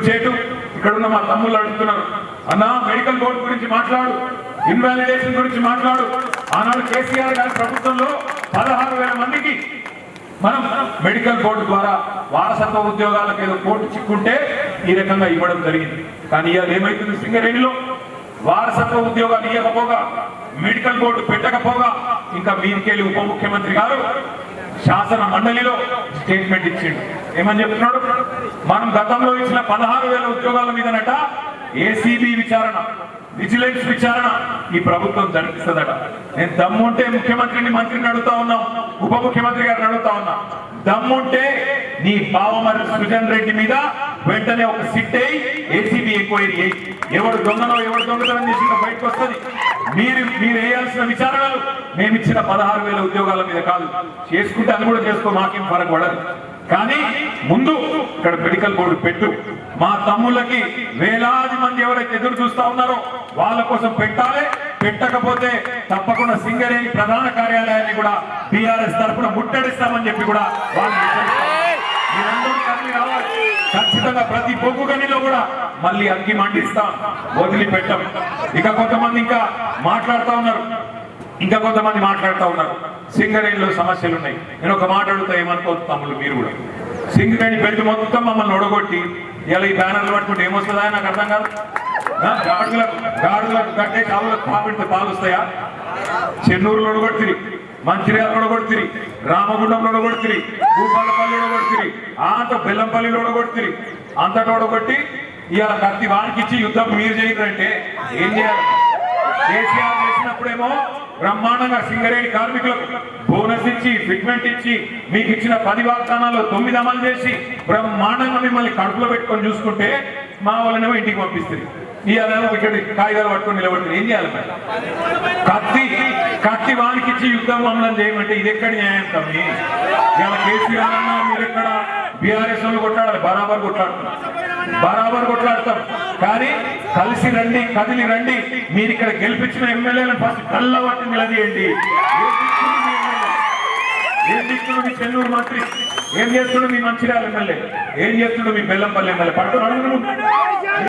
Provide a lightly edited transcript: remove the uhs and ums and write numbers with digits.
సిగ్గుచేటు. ఇక్కడ ఉన్న మా తమ్ముళ్ళు అడుగుతున్నారు, అన్నా మెడికల్ బోర్డు గురించి మాట్లాడు, ఇన్వాలిడేషన్ గురించి మాట్లాడు. ఆనాడు కేసీఆర్ గారి ప్రభుత్వంలో 16,000 మందికి మనం మెడికల్ బోర్డు ద్వారా వారసత్వ ఉద్యోగాలకు ఏదో కోర్టు చిక్కుంటే ఈ రకంగా ఇవ్వడం జరిగింది. కానీ ఇవాళ ఏమైతుంది, సింగరేణిలో వారసత్వ ఉద్యోగాలు ఇవ్వకపోగా, మెడికల్ బోర్డు పెట్టకపోగా, ఇంకా మీదికెళ్ళి ఉప ముఖ్యమంత్రి గారు శాసన మండలిలో స్టేట్మెంట్ ఇచ్చిండు. ఏమని చెప్తున్నాడు, మనం గతంలో ఇచ్చిన 16,000 ఉద్యోగాల మీదనట ఏసీబీ విచారణ, విజిలెన్స్ విచారణ ఈ ప్రభుత్వం జరిపిస్తుందట. నేను దమ్ముంటే ముఖ్యమంత్రిని, మంత్రిని అడుగుతా ఉన్నాం, ఉప ముఖ్యమంత్రి గారిని అడుగుతా ఉన్నా, దమ్ముంటే నీ బావమరి సుజన్ రెడ్డి మీద వెంటనే ఒక సిట్ అయ్యి ఏసీబీ ఎంక్వైరీ అయ్యి ఎవడు దొంగనో ఎవడు దొంగతనం చేసి బయటకు వస్తుంది. మీరు వేయాల్సిన విచారణలు మేము ఇచ్చిన 16,000 ఉద్యోగాల మీద కాదు. చేసుకుంటే అది కూడా చేసుకో, మాకేం ఫరక్ పడదు. కానీ ముందు ఇక్కడ మెడికల్ బోర్డు పెట్టు. మా తమ్ముళ్ళకి వేలాది మంది ఎవరైతే ఎదురు చూస్తా ఉన్నారో వాళ్ళ కోసం పెట్టాలి. పెట్టకపోతే తప్పకుండా సింగరేణి ప్రధాన కార్యాలయాన్ని కూడా టీఆర్ఎస్ తరఫున ముట్టడిస్తామని చెప్పి కూడా వాళ్ళు ఖచ్చితంగా ప్రతి బొగ్గు గనిలో కూడా మళ్ళీ అగ్గి మండిస్తాం, వదిలిపెట్టాం. ఇక కొంతమంది ఇంకా మాట్లాడుతూ ఉన్నారు, సింగరేణిలో సమస్యలు ఉన్నాయి. నేను ఒక మాట అడుగుతా, ఏమనుకోవచ్చు తమ్ముళ్ళు మీరు కూడా, సింగరేణి బెల్ట్ మొత్తం మమ్మల్ని ఒడగొట్టి ఇలా ఈ బ్యానర్లు పట్టుకుంటే ఏమొస్తుందా నాకు అర్థం కాదు. గాడులకు కట్టే కావులకు పాపిడితే పాలు వస్తాయా? చెన్నూరులో ఒడగొడుతుంది, మంచిర్యాలలో ఒడగొడుతుంది, రామగుండంలో ఒడగొడుతుంది, భూపాలపల్లిలో ఒడగొడుతుంది, అంత బెల్లంపల్లిలో ఒడగొడుతుంది. అంతటా ఒడగొట్టి ఇవాళ ప్రతి వారికి ఇచ్చి యుద్ధం మీరు చేయరంటే ఏం చేయాలి? కేసీఆర్ చేసినప్పుడేమో బ్రహ్మాండంగా సింగరేణి కార్మికులకు బోనస్ ఇచ్చి, ఫిట్మెంట్ ఇచ్చి, మీకు ఇచ్చిన 10 వాగ్దానాల్లో 9 అమలు చేసి బ్రహ్మాండంగా మిమ్మల్ని కడుపులో పెట్టుకొని చూసుకుంటే మా వాళ్ళనేమో ఇంటికి పంపిస్తుంది. ఇవాళేమో ఇక్కడ కాగితాలు పట్టుకొని నిలబడుతుంది. ఏం చేయాలి మరి? కత్తి వానికి ఇచ్చి యుద్ధం అమలు చేయమంటే ఇది ఎక్కడ న్యాయం తమ్మి? ఇవాళ కేసీఆర్ అన్నా మీరు ఎక్కడ బీఆర్ఎస్ వాళ్ళు కొట్లాడాలి, బరాబర్ కొట్లాడతాం. కానీ కలిసి రండి, కదిలి రండి. మీరు ఇక్కడ గెలిపించిన ఎమ్మెల్యేలను ఫస్ట్ కళ్ళబట్టి నిలదీయండి. ఏం దిక్కుడు మీ చెన్నూరు మంత్రి, ఏం చేస్తుడు మీ మంచిర్యాల ఎమ్మెల్యే, ఏం చేస్తుడు మీ బెల్లంపల్లి ఎమ్మెల్యే, పట్టుకుని